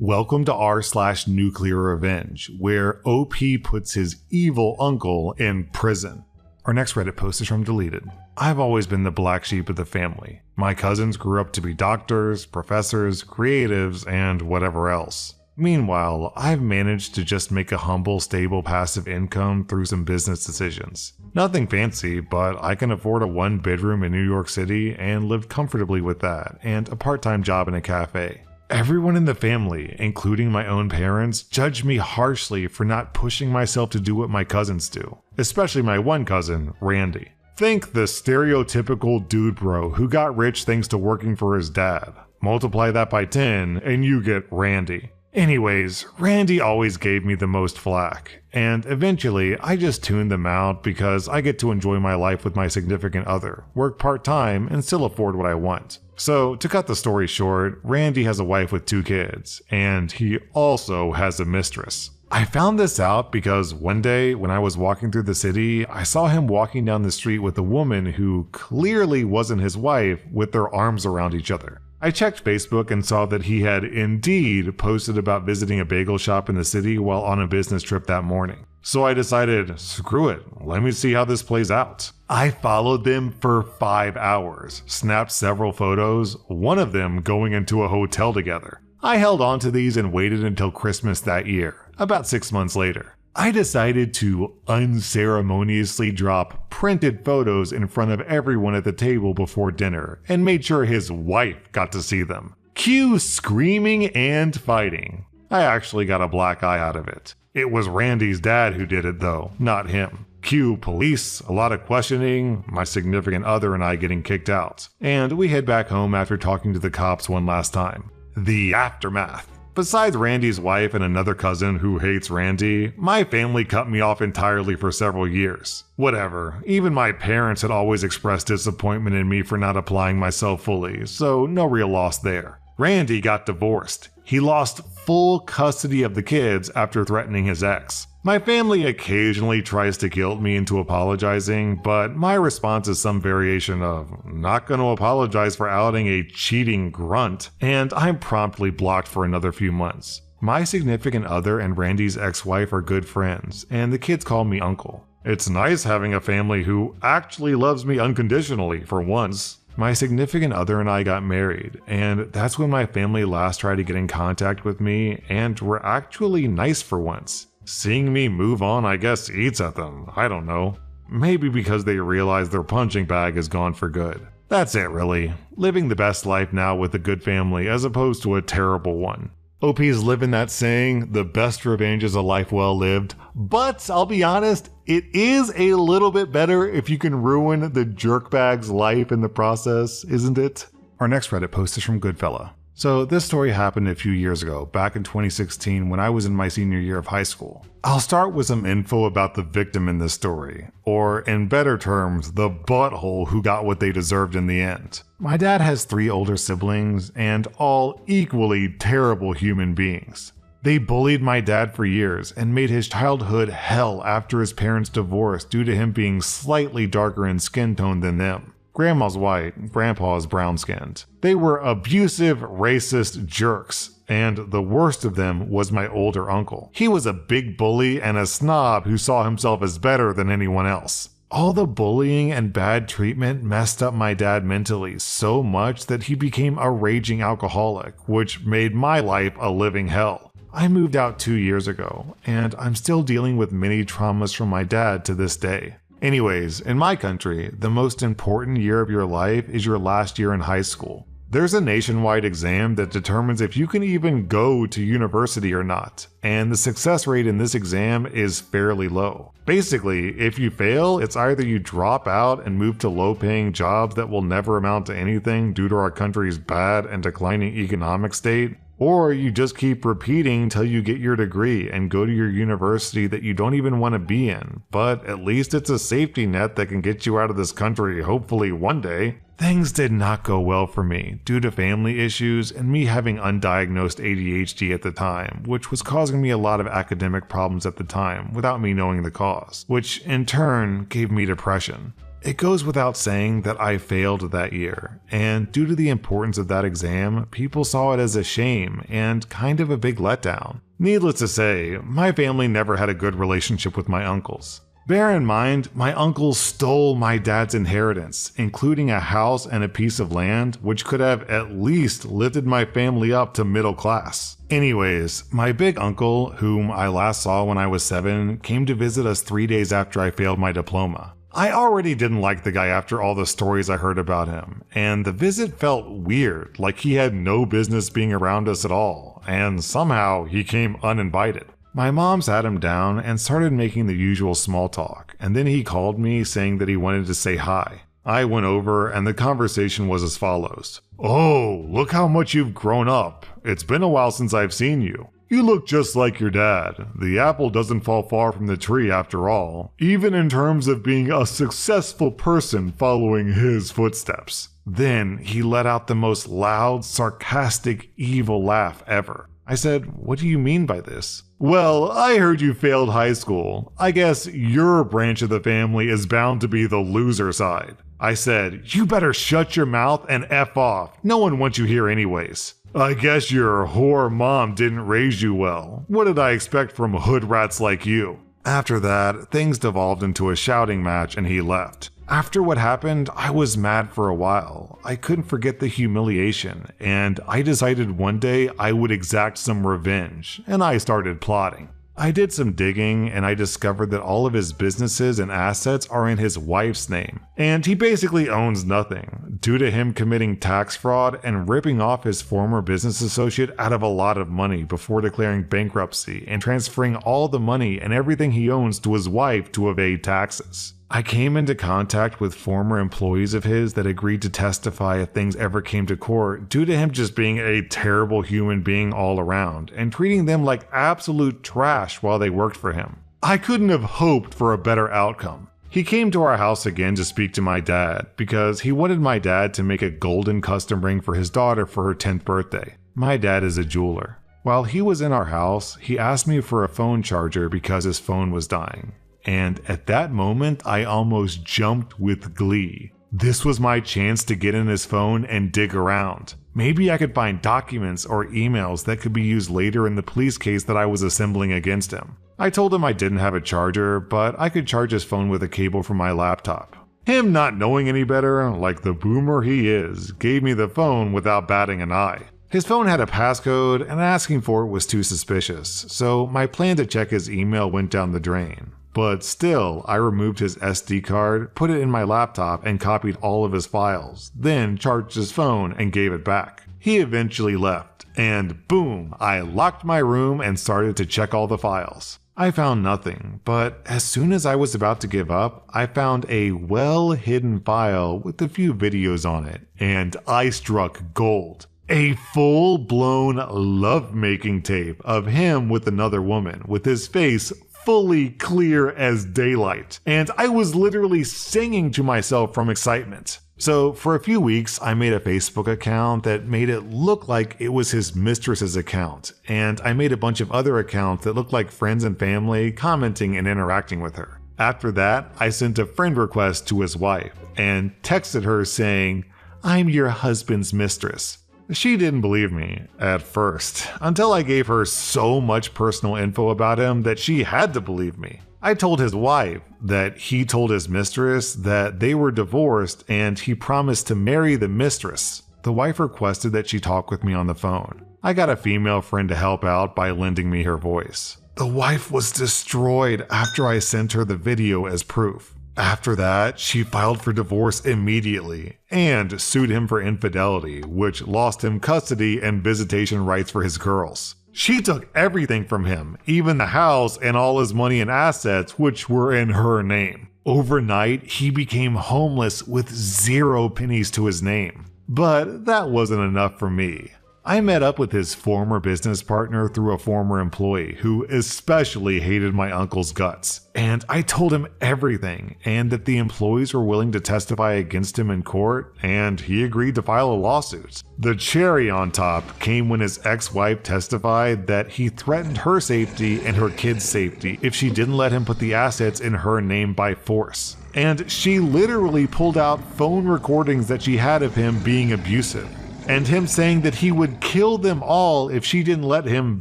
Welcome to r/nuclear revenge, where OP puts his evil uncle in prison. Our next Reddit post is from Deleted. I've always been the black sheep of the family. My cousins grew up to be doctors, professors, creatives, and whatever else. Meanwhile, I've managed to just make a humble, stable, passive income through some business decisions. Nothing fancy, but I can afford a 1-bedroom in New York City and lived comfortably with that, and a part-time job in a cafe. Everyone in the family, including my own parents, judged me harshly for not pushing myself to do what my cousins do, especially my one cousin, Randy. Think the stereotypical dude bro who got rich thanks to working for his dad. Multiply that by 10 and you get Randy. Anyways, Randy always gave me the most flack, and eventually I just tuned them out because I get to enjoy my life with my significant other, work part-time, and still afford what I want. So, to cut the story short, Randy has a wife with 2 kids, and he also has a mistress. I found this out because one day when I was walking through the city, I saw him walking down the street with a woman who clearly wasn't his wife with their arms around each other. I checked Facebook and saw that he had indeed posted about visiting a bagel shop in the city while on a business trip that morning. So I decided, screw it, let me see how this plays out. I followed them for 5 hours, snapped several photos, one of them going into a hotel together. I held on to these and waited until Christmas that year, about 6 months later. I decided to unceremoniously drop printed photos in front of everyone at the table before dinner and made sure his wife got to see them. Cue screaming and fighting. I actually got a black eye out of it. It was Randy's dad who did it though, not him. Cue police, a lot of questioning, my significant other and I getting kicked out. And we head back home after talking to the cops one last time. The aftermath. Besides Randy's wife and another cousin who hates Randy, my family cut me off entirely for several years. Whatever, even my parents had always expressed disappointment in me for not applying myself fully, so no real loss there. Randy got divorced. He lost full custody of the kids after threatening his ex. My family occasionally tries to guilt me into apologizing, but my response is some variation of, not gonna apologize for outing a cheating grunt, and I'm promptly blocked for another few months. My significant other and Randy's ex-wife are good friends, and the kids call me uncle. It's nice having a family who actually loves me unconditionally for once. My significant other and I got married, and that's when my family last tried to get in contact with me and were actually nice for once. Seeing me move on, I guess, eats at them. I don't know. Maybe because they realize their punching bag is gone for good. That's it, really. Living the best life now with a good family as opposed to a terrible one. OP's living that saying, the best revenge is a life well lived. But I'll be honest, it is a little bit better if you can ruin the jerkbag's life in the process, isn't it? Our next Reddit post is from Goodfella. So this story happened a few years ago, back in 2016 when I was in my senior year of high school. I'll start with some info about the victim in this story, or in better terms, the butthole who got what they deserved in the end. My dad has 3 older siblings, and all equally terrible human beings. They bullied my dad for years and made his childhood hell after his parents divorced due to him being slightly darker in skin tone than them. Grandma's white, Grandpa's brown-skinned. They were abusive, racist jerks, and the worst of them was my older uncle. He was a big bully and a snob who saw himself as better than anyone else. All the bullying and bad treatment messed up my dad mentally so much that he became a raging alcoholic, which made my life a living hell. I moved out 2 years ago, and I'm still dealing with many traumas from my dad to this day. Anyways, in my country, the most important year of your life is your last year in high school. There's a nationwide exam that determines if you can even go to university or not, and the success rate in this exam is fairly low. Basically, if you fail, it's either you drop out and move to low-paying jobs that will never amount to anything due to our country's bad and declining economic state, or you just keep repeating till you get your degree and go to your university that you don't even want to be in, but at least it's a safety net that can get you out of this country hopefully one day. Things did not go well for me due to family issues and me having undiagnosed ADHD at the time, which was causing me a lot of academic problems at the time without me knowing the cause, which in turn gave me depression. It goes without saying that I failed that year, and due to the importance of that exam, people saw it as a shame and kind of a big letdown. Needless to say, my family never had a good relationship with my uncles. Bear in mind, my uncles stole my dad's inheritance, including a house and a piece of land, which could have at least lifted my family up to middle class. Anyways, my big uncle, whom I last saw when I was 7, came to visit us 3 days after I failed my diploma. I already didn't like the guy after all the stories I heard about him, and the visit felt weird, like he had no business being around us at all, and somehow he came uninvited. My mom sat him down and started making the usual small talk, and then he called me saying that he wanted to say hi. I went over and the conversation was as follows. "Oh, look how much you've grown up. It's been a while since I've seen you. You look just like your dad. The apple doesn't fall far from the tree after all, even in terms of being a successful person following his footsteps." Then he let out the most loud, sarcastic, evil laugh ever. I said, "What do you mean by this?" "Well, I heard you failed high school. I guess your branch of the family is bound to be the loser side." I said, "You better shut your mouth and F off. No one wants you here anyways." "I guess your whore mom didn't raise you well. What did I expect from hood rats like you?" After that, things devolved into a shouting match and he left. After what happened, I was mad for a while. I couldn't forget the humiliation, and I decided one day I would exact some revenge, and I started plotting. I did some digging, and I discovered that all of his businesses and assets are in his wife's name, and he basically owns nothing, due to him committing tax fraud and ripping off his former business associate out of a lot of money before declaring bankruptcy and transferring all the money and everything he owns to his wife to evade taxes. I came into contact with former employees of his that agreed to testify if things ever came to court due to him just being a terrible human being all around and treating them like absolute trash while they worked for him. I couldn't have hoped for a better outcome. He came to our house again to speak to my dad because he wanted my dad to make a golden custom ring for his daughter for her 10th birthday. My dad is a jeweler. While he was in our house, he asked me for a phone charger because his phone was dying. And at that moment, I almost jumped with glee. This was my chance to get in his phone and dig around. Maybe I could find documents or emails that could be used later in the police case that I was assembling against him. I told him I didn't have a charger, but I could charge his phone with a cable from my laptop. Him not knowing any better, like the boomer he is, gave me the phone without batting an eye. His phone had a passcode, and asking for it was too suspicious, so my plan to check his email went down the drain. But still, I removed his SD card, put it in my laptop, and copied all of his files, then charged his phone and gave it back. He eventually left, and boom, I locked my room and started to check all the files. I found nothing, but as soon as I was about to give up, I found a well-hidden file with a few videos on it, and I struck gold. A full-blown lovemaking tape of him with another woman, with his face fully clear as daylight, and I was literally singing to myself from excitement. So for a few weeks, I made a Facebook account that made it look like it was his mistress's account, and I made a bunch of other accounts that looked like friends and family commenting and interacting with her. After that, I sent a friend request to his wife and texted her saying, "I'm your husband's mistress." She didn't believe me at first, until I gave her so much personal info about him that she had to believe me. I told his wife that he told his mistress that they were divorced and he promised to marry the mistress. The wife requested that she talk with me on the phone. I got a female friend to help out by lending me her voice. The wife was destroyed after I sent her the video as proof. After that, she filed for divorce immediately and sued him for infidelity, which lost him custody and visitation rights for his girls. She took everything from him, even the house and all his money and assets, which were in her name. Overnight, he became homeless with 0 pennies to his name. But that wasn't enough for me. I met up with his former business partner through a former employee who especially hated my uncle's guts. And I told him everything and that the employees were willing to testify against him in court, and he agreed to file a lawsuit. The cherry on top came when his ex-wife testified that he threatened her safety and her kids' safety if she didn't let him put the assets in her name by force. And she literally pulled out phone recordings that she had of him being abusive, and him saying that he would kill them all if she didn't let him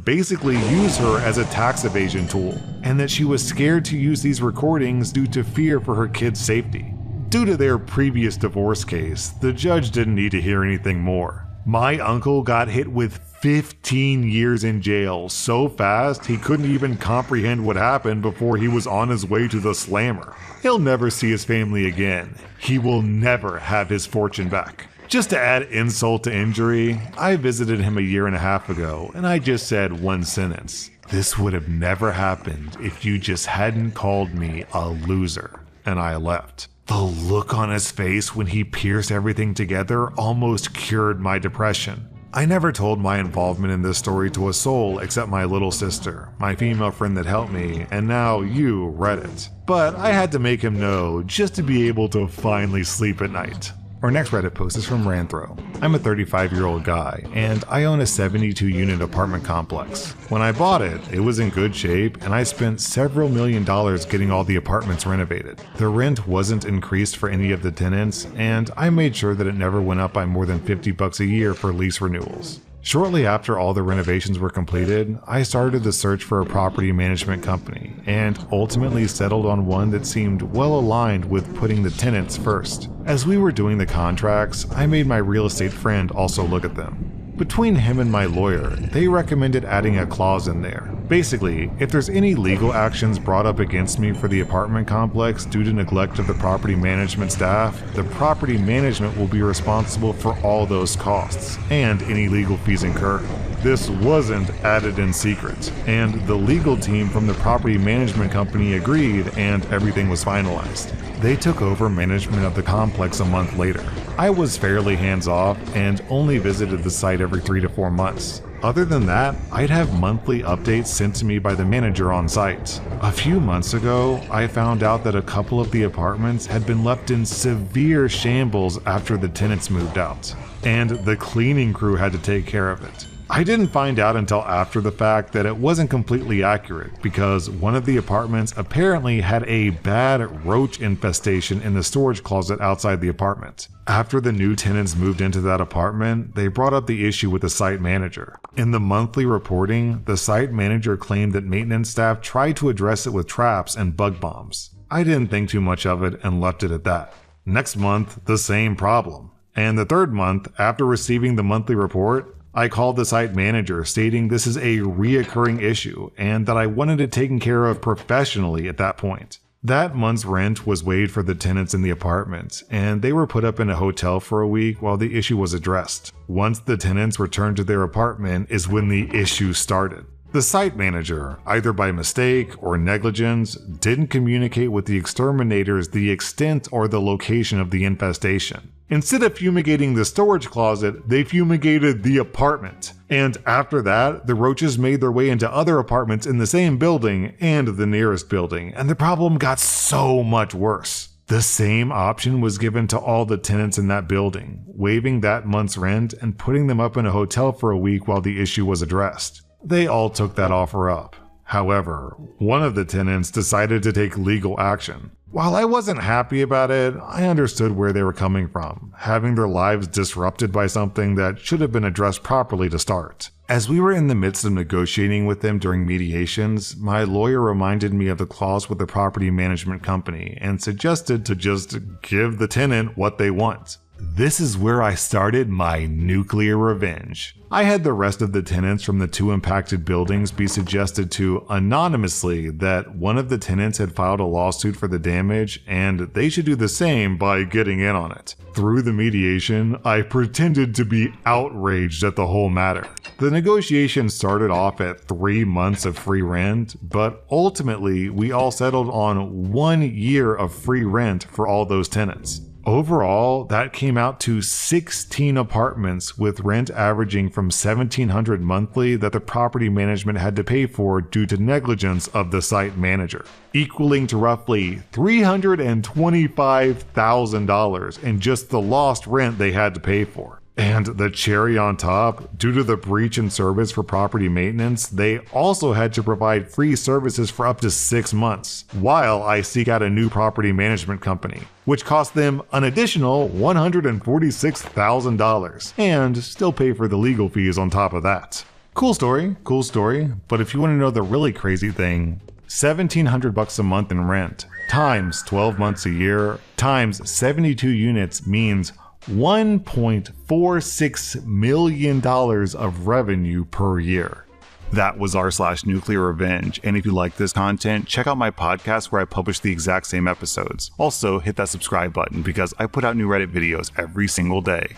basically use her as a tax evasion tool, and that she was scared to use these recordings due to fear for her kids' safety. Due to their previous divorce case, the judge didn't need to hear anything more. My uncle got hit with 15 years in jail so fast he couldn't even comprehend what happened before he was on his way to the slammer. He'll never see his family again. He will never have his fortune back. Just to add insult to injury, I visited him a year and a half ago, and I just said one sentence: "This would have never happened if you just hadn't called me a loser," and I left. The look on his face when he pieced everything together almost cured my depression. I never told my involvement in this story to a soul except my little sister, my female friend that helped me, and now you read it. But I had to make him know just to be able to finally sleep at night. Our next Reddit post is from Ranthro. I'm a 35-year-old guy, and I own a 72-unit apartment complex. When I bought it, it was in good shape, and I spent several $millions getting all the apartments renovated. The rent wasn't increased for any of the tenants, and I made sure that it never went up by more than $50 a year for lease renewals. Shortly after all the renovations were completed, I started the search for a property management company, and ultimately settled on one that seemed well aligned with putting the tenants first. As we were doing the contracts, I made my real estate friend also look at them. Between him and my lawyer, they recommended adding a clause in there. Basically, if there's any legal actions brought up against me for the apartment complex due to neglect of the property management staff, the property management will be responsible for all those costs and any legal fees incurred. This wasn't added in secret, and the legal team from the property management company agreed, and everything was finalized. They took over management of the complex a month later. I was fairly hands-off and only visited the site every 3 to 4 months. Other than that, I'd have monthly updates sent to me by the manager on site. A few months ago, I found out that a couple of the apartments had been left in severe shambles after the tenants moved out, and the cleaning crew had to take care of it. I didn't find out until after the fact that it wasn't completely accurate, because one of the apartments apparently had a bad roach infestation in the storage closet outside the apartment. After the new tenants moved into that apartment, they brought up the issue with the site manager. In the monthly reporting, the site manager claimed that maintenance staff tried to address it with traps and bug bombs. I didn't think too much of it and left it at that. Next month, the same problem. And the third month, after receiving the monthly report, I called the site manager stating this is a reoccurring issue and that I wanted it taken care of professionally at that point. That month's rent was waived for the tenants in the apartment, and they were put up in a hotel for a week while the issue was addressed. Once the tenants returned to their apartment is when the issue started. The site manager, either by mistake or negligence, didn't communicate with the exterminators the extent or the location of the infestation. Instead of fumigating the storage closet, they fumigated the apartment. And after that, the roaches made their way into other apartments in the same building and the nearest building, and the problem got so much worse. The same option was given to all the tenants in that building, waiving that month's rent and putting them up in a hotel for a week while the issue was addressed. They all took that offer up. However, one of the tenants decided to take legal action. While I wasn't happy about it, I understood where they were coming from, having their lives disrupted by something that should have been addressed properly to start. As we were in the midst of negotiating with them during mediations, my lawyer reminded me of the clause with the property management company and suggested to just give the tenant what they want. This is where I started my nuclear revenge. I had the rest of the tenants from the 2 impacted buildings be suggested to anonymously that one of the tenants had filed a lawsuit for the damage and they should do the same by getting in on it. Through the mediation, I pretended to be outraged at the whole matter. The negotiation started off at 3 months of free rent, but ultimately we all settled on 1 year of free rent for all those tenants. Overall, that came out to 16 apartments with rent averaging from $1,700 monthly that the property management had to pay for due to negligence of the site manager, equaling to roughly $325,000 in just the lost rent they had to pay for. And the cherry on top, due to the breach in service for property maintenance, they also had to provide free services for up to 6 months, while I seek out a new property management company, which cost them an additional $146,000, and still pay for the legal fees on top of that. Cool story, but if you want to know the really crazy thing, $1,700 a month in rent, times 12 months a year, times 72 units means $1.46 million of revenue per year. That was r/nuclear revenge, and if you like this content, check out my podcast where I publish the exact same episodes. Also, hit that subscribe button because I put out new Reddit videos every single day.